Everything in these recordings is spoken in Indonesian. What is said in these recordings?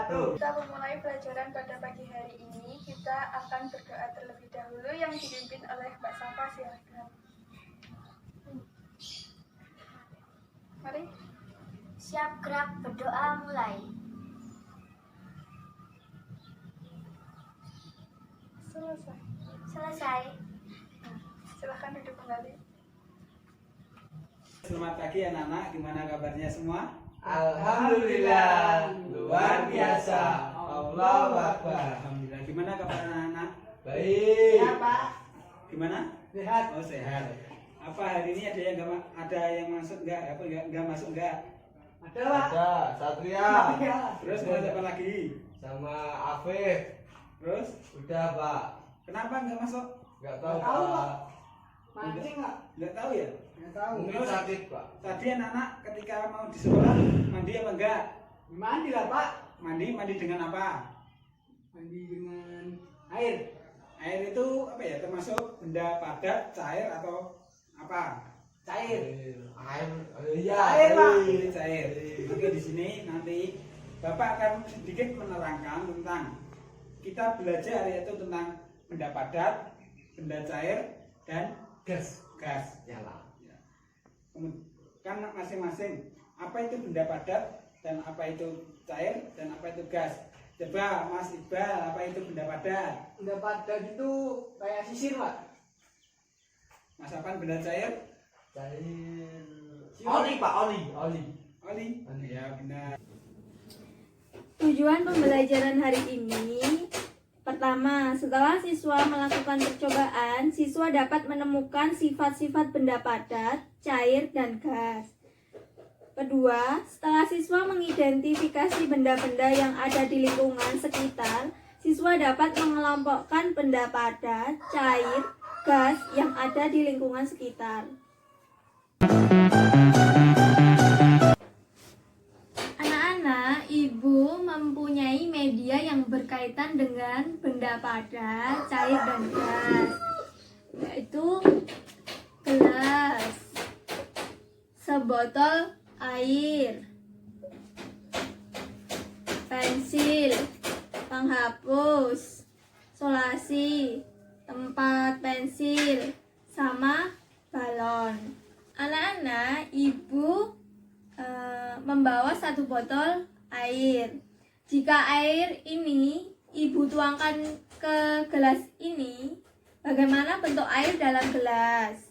wabarakatuh. Kita memulai pelajaran pada pagi hari ini. Kita akan berdoa terlebih dahulu yang dipimpin oleh Mbak Safa. Silakan. Mari. Siap gerak berdoa mulai. Selesai. Silakan duduk kembali. Selamat pagi anak-anak, gimana kabarnya semua? Alhamdulillah, luar biasa. Allahu Akbar. Alhamdulillah. Gimana kabar anak-anak? Baik. Gimana? Sehat. Oh sehat. Apa hari ini ada yang masuk nggak? Apa nggak masuk nggak? Ada Pak. Ada Satria. Terus mau siapa lagi? Sama Afif. Terus? Udah Pak. Kenapa nggak masuk? Nggak tahu Nggak tahu, Pak. Pak. Mancing nggak? Nggak tahu ya? Nggak tahu. Mungkin sakit Pak. Tadi anak-anak ketika mau di sekolah mandi apa enggak? Mandi lah Pak. Mandi dengan apa? Mandi dengan air. Air itu apa ya? Termasuk benda padat, cair atau apa? Cair. Air. Iya. Air, Pak. Ini cair. Oke, di sini nanti Bapak akan sedikit menerangkan tentang kita belajar yaitu tentang benda padat, benda cair, dan Gas. gas. Nyala. Kan masing-masing apa itu benda padat dan apa itu cair dan apa itu gas. Coba Mas Iqbal, apa itu benda padat? Benda padat itu kayak sisir Pak. Mas Afan, benda cair? Cair. Siur. Oli Pak, oli. Oli? Oli. Ya benar. Tujuan pembelajaran hari ini, pertama, setelah siswa melakukan percobaan, siswa dapat menemukan sifat-sifat benda padat, cair, dan gas. Kedua, setelah siswa mengidentifikasi benda-benda yang ada di lingkungan sekitar, siswa dapat mengelompokkan benda padat, cair, gas yang ada di lingkungan sekitar. Anak-anak, Ibu mempunyai media yang berkaitan dengan benda padat, cair, dan gas, yaitu gelas, sebotol air, pensil, penghapus, solasi, tempat pensil, sama balon. Anak-anak, Ibu membawa satu botol air. Jika air ini Ibu tuangkan ke gelas ini, bagaimana bentuk air dalam gelas?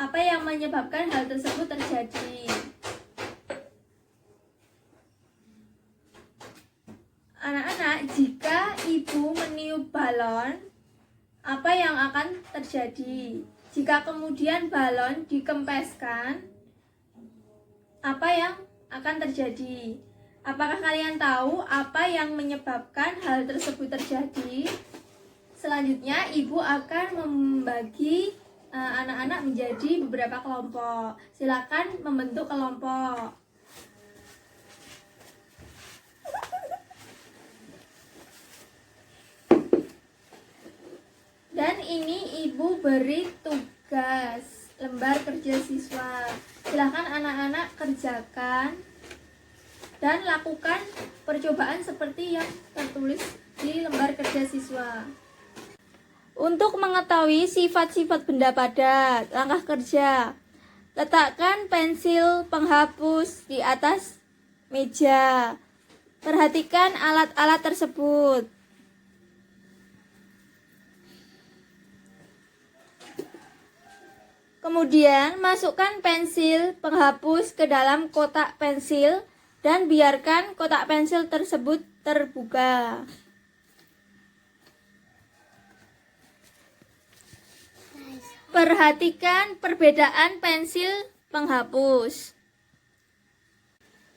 Apa yang menyebabkan hal tersebut terjadi? Anak-anak, jika Ibu meniup balon, apa yang akan terjadi? Jika kemudian balon dikempeskan, apa yang akan terjadi? Apakah kalian tahu apa yang menyebabkan hal tersebut terjadi? Selanjutnya, Ibu akan membagi anak-anak menjadi beberapa kelompok. Silakan membentuk kelompok. Dan ini Ibu beri tugas lembar kerja siswa. Silakan anak-anak kerjakan dan lakukan percobaan seperti yang tertulis di lembar kerja siswa. Untuk mengetahui sifat-sifat benda padat, langkah kerja. Letakkan pensil penghapus di atas meja. Perhatikan alat-alat tersebut. Kemudian, masukkan pensil penghapus ke dalam kotak pensil dan biarkan kotak pensil tersebut terbuka. Perhatikan perbedaan pensil penghapus.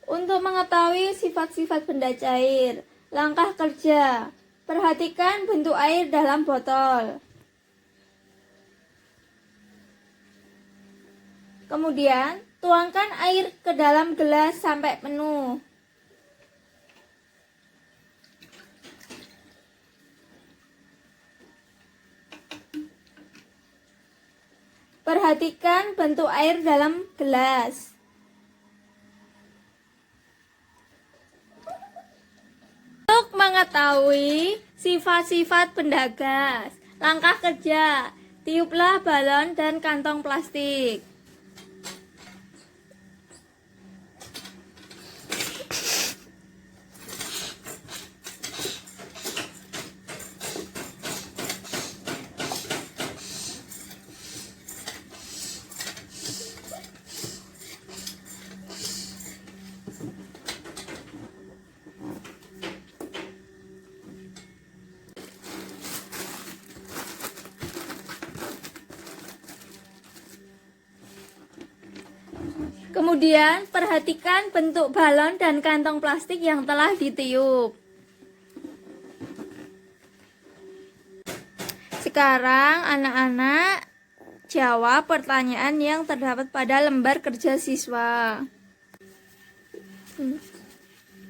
Untuk mengetahui sifat-sifat benda cair, langkah kerja. Perhatikan bentuk air dalam botol. Kemudian, tuangkan air ke dalam gelas sampai penuh. Perhatikan bentuk air dalam gelas. mengetahui sifat-sifat benda gas. Langkah kerja, tiuplah balon dan kantong plastik. Kemudian, perhatikan bentuk balon dan kantong plastik yang telah ditiup. Sekarang, anak-anak jawab pertanyaan yang terdapat pada lembar kerja siswa.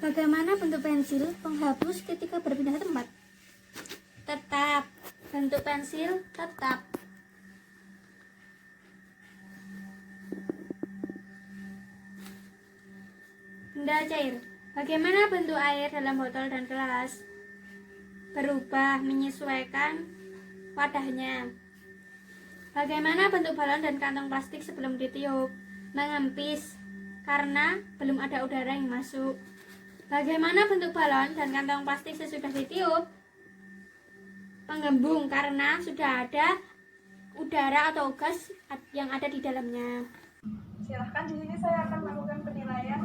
Bagaimana bentuk pensil penghapus ketika berpindah tempat? Tetap. Bentuk pensil tetap. Benda cair. Bagaimana bentuk air dalam botol dan gelas? Berubah menyesuaikan wadahnya. Bagaimana bentuk balon dan kantong plastik sebelum ditiup? Mengempis karena belum ada udara yang masuk. Bagaimana bentuk balon dan kantong plastik sesudah ditiup? Menggembung karena sudah ada udara atau gas yang ada di dalamnya. Silahkan, di sini saya akan melakukan penilaian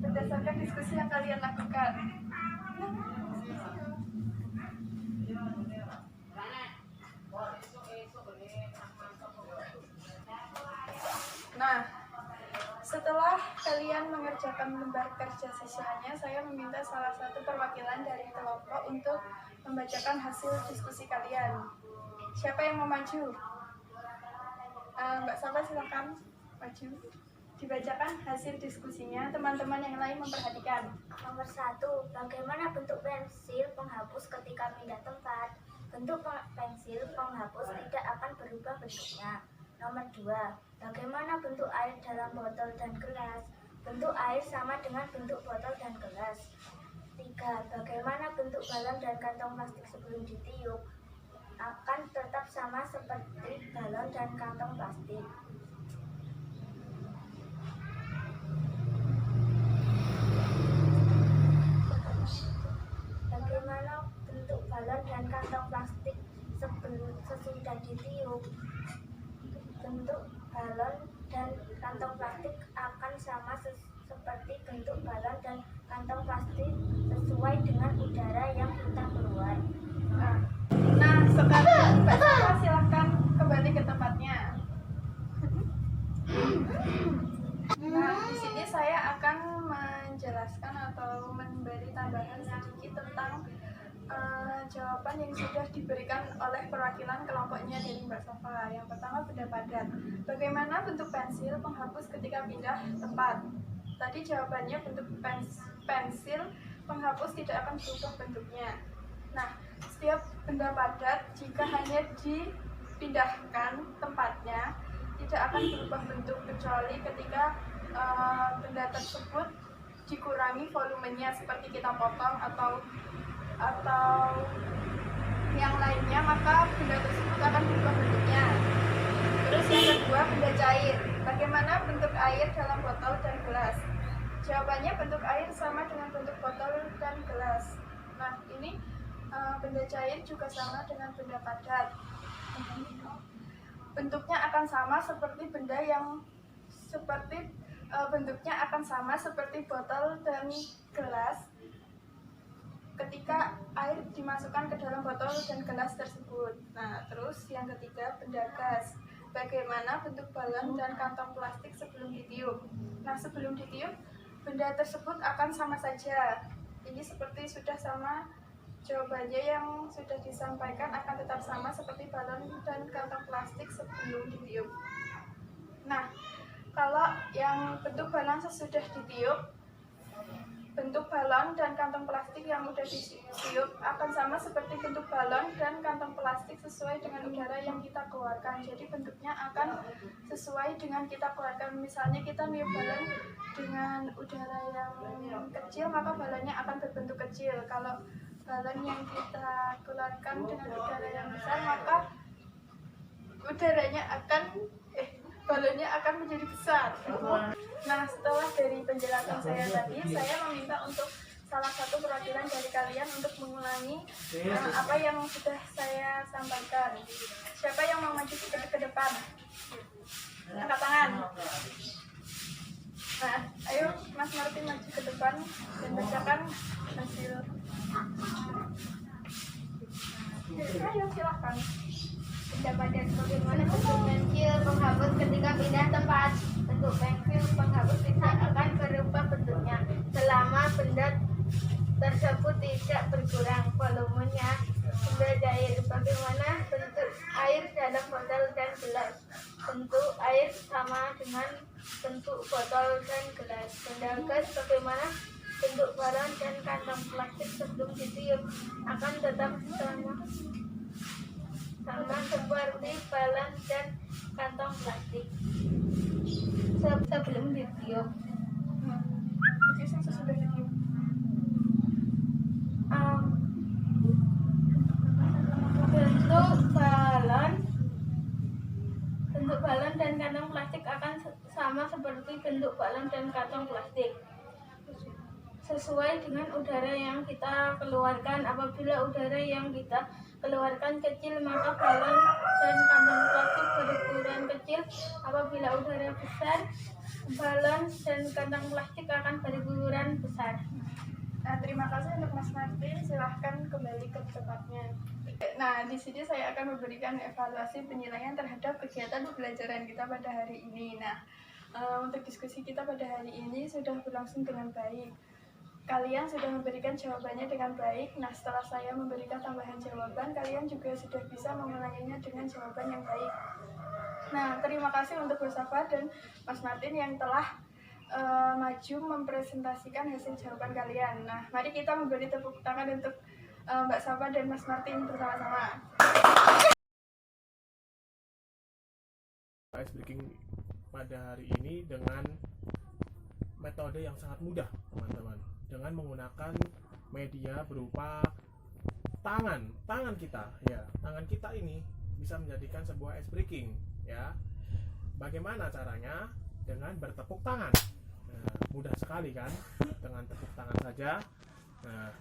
berdasarkan diskusi yang kalian lakukan. Nah, setelah kalian mengerjakan lembar kerja siswanya, saya meminta salah satu perwakilan dari kelompok untuk membacakan hasil diskusi kalian. Siapa yang mau maju? Mbak Safa, silakan maju. Dibacakan hasil diskusinya, teman-teman yang lain memperhatikan. Nomor 1, bagaimana bentuk pensil penghapus ketika pindah tempat? Bentuk pensil penghapus tidak akan berubah bentuknya. Nomor 2, bagaimana bentuk air dalam botol dan gelas? Bentuk air sama dengan bentuk botol dan gelas. 3, bagaimana bentuk balon dan kantong plastik sebelum ditiup? Akan tetap sama seperti balon dan kantong plastik. Bagaimana bentuk balon dan kantong plastik sesudah ditiup? Bentuk balon dan kantong plastik akan sama seperti bentuk balon dan kantong plastik sesuai dengan udara yang kita keluar. Nah, sekarang Mbak Safa silahkan kembali ke tempatnya. Nah, di sini saya akan menjelaskan atau memberi tambahan sedikit tentang jawaban yang sudah diberikan oleh perwakilan kelompoknya dari Mbak Safa. Yang pertama, benda padat. Bagaimana bentuk pensil penghapus ketika pindah tempat? Tadi jawabannya bentuk pensil penghapus tidak akan berubah bentuknya. Nah, setiap benda padat jika hanya dipindahkan tempatnya tidak akan berubah bentuk kecuali ketika benda tersebut dikurangi volumenya, seperti kita potong atau yang lainnya, maka benda tersebut akan berubah bentuknya. Terus yang kedua, benda cair. Bagaimana bentuk air dalam botol dan gelas? Jawabannya bentuk air sama dengan bentuk botol dan gelas. Nah, ini benda cair juga sama dengan benda padat. Bentuknya akan sama seperti bentuknya akan sama seperti botol dan gelas ketika air dimasukkan ke dalam botol dan gelas tersebut. Nah, terus yang ketiga, benda gas. Bagaimana bentuk balon dan kantong plastik sebelum ditiup? Nah, sebelum ditiup, benda tersebut akan sama saja. Ini seperti sudah sama jawabannya yang sudah disampaikan, akan tetap sama seperti balon dan kantong plastik sebelum ditiup. Nah, kalau yang bentuk balon sesudah ditiup, bentuk balon dan kantong plastik yang sudah ditiup akan sama seperti bentuk balon dan kantong plastik sesuai dengan udara yang kita keluarkan. Jadi bentuknya akan sesuai dengan kita keluarkan. Misalnya kita niup balon dengan udara yang kecil, maka balonnya akan berbentuk kecil. Kalau balon yang kita keluarkan dengan udara yang besar, maka balonnya akan menjadi besar. Nah, setelah dari penjelasan saya tadi, saya meminta untuk salah satu perwakilan dari kalian untuk mengulangi apa yang sudah saya sampaikan. Siapa yang mau maju ke depan? Angkat tangan. Nah, ayo Mas Martin maju ke depan dan bacakan hasil. Ayo silahkan. Pendapatan bagaimana bentuk pensil penghapus ketika pindah tempat. Bentuk pensil penghapus tidak akan berubah bentuknya selama benda tersebut tidak berkurang volumenya. Benda cair bagaimana bentuk air dalam botol dan gelas. Bentuk air sama dengan bentuk botol dan gelas. Benda gas bagaimana bentuk balon dan kantong plastik sebelum ditiup akan tetap sama seperti balon dan kantong plastik sebelum ditiup. Itu sesudah ditiup. Bentuk balon dan kantong plastik akan sama seperti bentuk balon dan kantong plastik sesuai dengan udara yang kita keluarkan. Apabila udara yang kita keluarkan kecil, maka balon dan kantong plastik berukuran kecil. Apabila udara besar, balon dan kantong plastik akan berukuran besar. Nah, terima kasih untuk Mas Martin. Silahkan kembali ke tempatnya. Nah, di sini saya akan memberikan evaluasi penilaian terhadap kegiatan pembelajaran kita pada hari ini. Nah, untuk diskusi kita pada hari ini sudah berlangsung dengan baik. Kalian sudah memberikan jawabannya dengan baik. Nah, setelah saya memberikan tambahan jawaban, kalian juga sudah bisa mengulanginya dengan jawaban yang baik. Nah, terima kasih untuk Bu Safa dan Mas Martin yang telah maju mempresentasikan hasil jawaban kalian. Nah, mari kita memberi tepuk tangan untuk Mbak Safa dan Mas Martin bersama-sama. Ice breaking pada hari ini dengan metode yang sangat mudah, teman-teman, dengan menggunakan media berupa tangan kita, ya. Tangan kita ini bisa menjadikan sebuah ice breaking, ya. Bagaimana caranya? Dengan bertepuk tangan. Nah, mudah sekali kan, dengan tepuk tangan saja. Nah,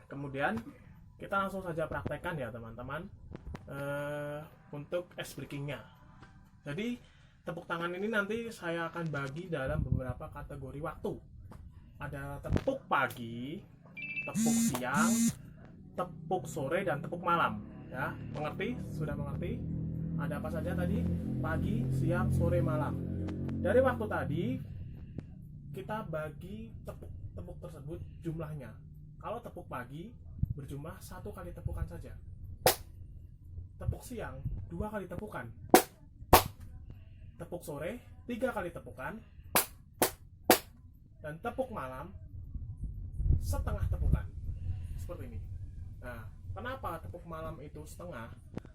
kemudian kita langsung saja praktekkan ya teman-teman, untuk ice breakingnya. Jadi tepuk tangan ini nanti saya akan bagi dalam beberapa kategori waktu. Ada tepuk pagi, tepuk siang, tepuk sore, dan tepuk malam. Ya, mengerti? Sudah mengerti? Ada apa saja tadi? Pagi, siang, sore, malam. Dari waktu tadi kita bagi tepuk tersebut jumlahnya. Kalau tepuk pagi berjumlah 1 kali tepukan saja. Tepuk siang 2 kali tepukan. Tepuk sore 3 kali tepukan. Dan tepuk malam setengah tepukan. Seperti ini. Nah, kenapa tepuk malam itu setengah?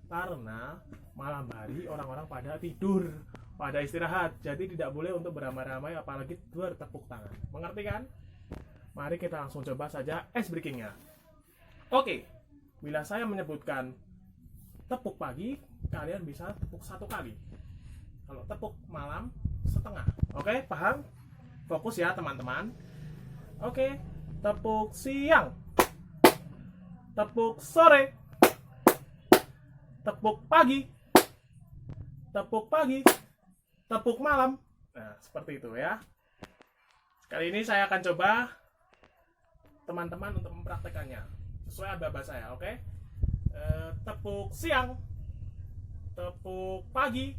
Karena malam hari orang-orang pada tidur, pada istirahat. Jadi tidak boleh untuk beramai-ramai apalagi bertepuk tangan. Mengerti kan? Mari kita langsung coba saja ice breakingnya. Oke, bila saya menyebutkan tepuk pagi, kalian bisa tepuk 1 kali. Kalau tepuk malam, setengah. Oke, paham? Fokus ya teman-teman. Oke, tepuk siang, tepuk sore, tepuk pagi, tepuk malam. Nah, seperti itu ya. Kali ini saya akan coba teman-teman untuk mempraktekannya sesuai aba-aba saya, oke? Tepuk siang, tepuk pagi,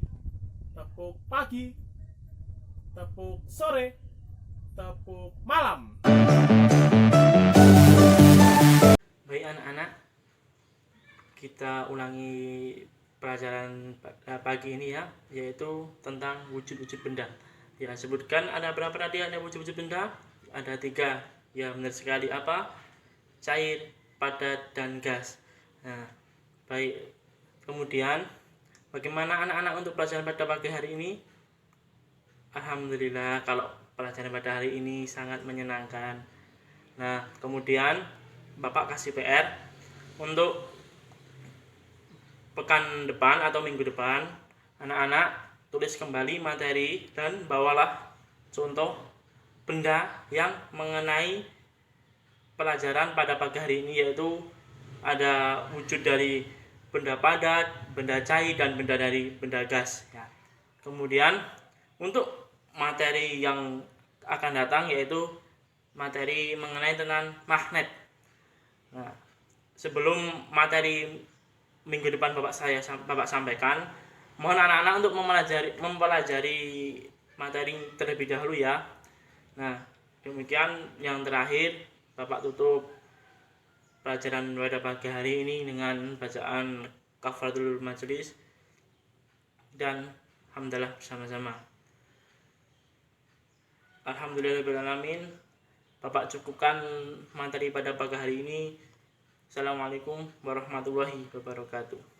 tepuk sore, tepuk malam. Baik anak-anak, kita ulangi pelajaran pagi ini ya, yaitu tentang wujud-wujud benda. Ya, sebutkan ada berapa tadi ada wujud-wujud benda? Ada 3. Ya, benar sekali. Apa? Cair, padat, dan gas. Nah, baik. Kemudian, bagaimana anak-anak untuk pelajaran pada pagi hari ini? Alhamdulillah, kalau pelajaran pada hari ini sangat menyenangkan. Nah, kemudian Bapak kasih PR untuk pekan depan atau minggu depan, anak-anak tulis kembali materi dan bawalah contoh benda yang mengenai pelajaran pada pagi hari ini, yaitu ada wujud dari benda padat, benda cair, dan benda gas ya. Kemudian untuk materi yang akan datang yaitu materi mengenai tentang magnet. Nah, sebelum materi minggu depan Bapak sampaikan, mohon anak-anak untuk mempelajari materi terlebih dahulu ya. Nah, demikian yang terakhir Bapak tutup pelajaran pada pagi hari ini dengan bacaan kafaratul majelis dan hamdalah bersama-sama. Alhamdulillahirrahmanirrahim. Bapak cukupkan materi pada pagi hari ini. Assalamualaikum warahmatullahi wabarakatuh.